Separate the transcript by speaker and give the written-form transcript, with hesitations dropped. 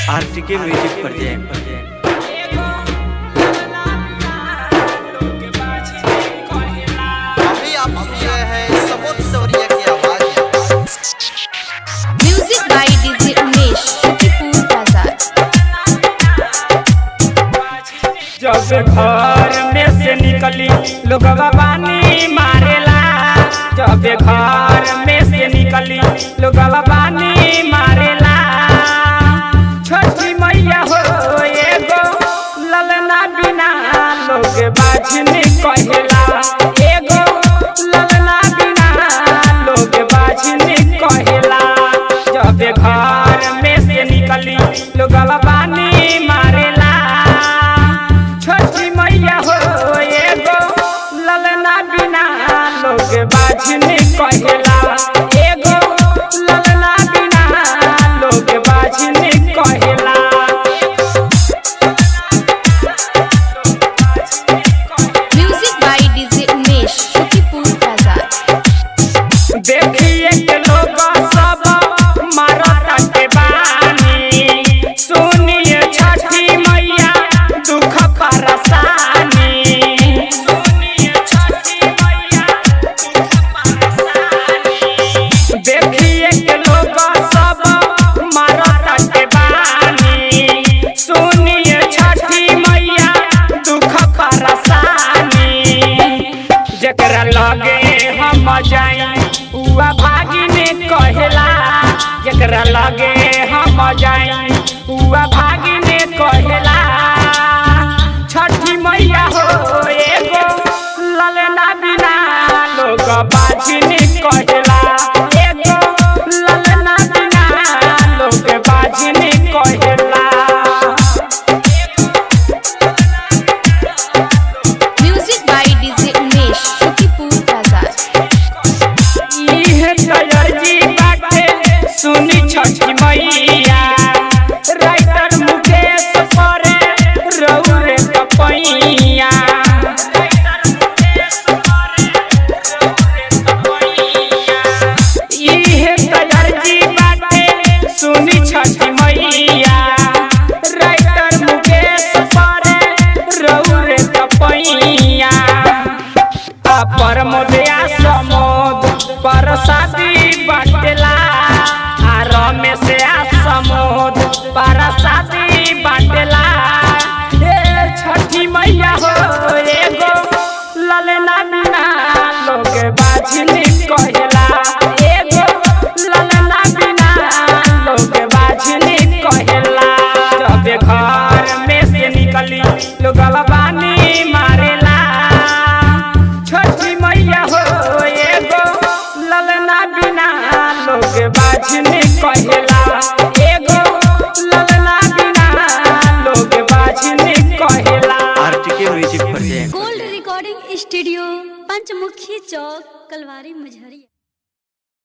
Speaker 1: RTK music present.
Speaker 2: अभी आप सुन रहे हैं सबोत सौरिया की आवाज।
Speaker 3: Music by DJ Umesh, Shukipur बाजार।
Speaker 4: जब घर में से निकली लोगवा पानी मारेला, जब घर में से निकली लोगवा पानी मारेला। छोटी मैया हो एगो ललना बिना लोग बाझनी कहेला, एगो ललना बिना लोग बाझनी कहेला। जब घर में से निकली लोगवा पानी मारेला, छोटी मैया हो एगो ललना बिना लोग बाझनी कहेला, एगो ललना बिना लोग बाझनी कहेला।
Speaker 3: Music by DJ Umesh, Shukipur बाजार।
Speaker 4: देखिए के लोग सब मारत के बानी, सुनिए छठी मैया दुख परेशानी, सुनिए छठी मैया दुख परेशानी। देखिए के लोग सब मारत के बानी, सुनिए छठी मैया दुख परेशानी। जकरा लगे हम जाई उआ भागिने कहेला, जकरा लगे हम जाई उआ भागिने कहेला। छठी मैया हो एगो ललना बिना लोग बाझनी कहेला, एगो ललना बिना लोग बाझनी कहेला।
Speaker 3: Music by DJ Umesh, Shukipur बाजार।
Speaker 4: इहे तैयारी बाटे सुनी छठी मैया, राइटर मुकेश परे रौरे तपैया, राइटर मुकेश परे रौरे तपैया। इहे तैयारी बाटे सुनी छठी मैया, राइटर मुकेश परे रौरे तपैया। परमोदया समोद परसादी बाटेला, रमेश समोद परसादी बाटेला। छठी मैया हो एगो ललना बिना लोग बाझनी कहेला, एगो ललना बिना लोग बाझनी कहेला। जब घर में से निकली लोगवा पानी मारेला, छोटी मैया हो एगो ललना बिना लोग बाझनी कहेला, एगो ललना बिना लोग बाझनी कहेला।
Speaker 1: RTK music present.
Speaker 5: Gold Recording Studio, Panchmukhi Chowk, Kalwari, Majhariya.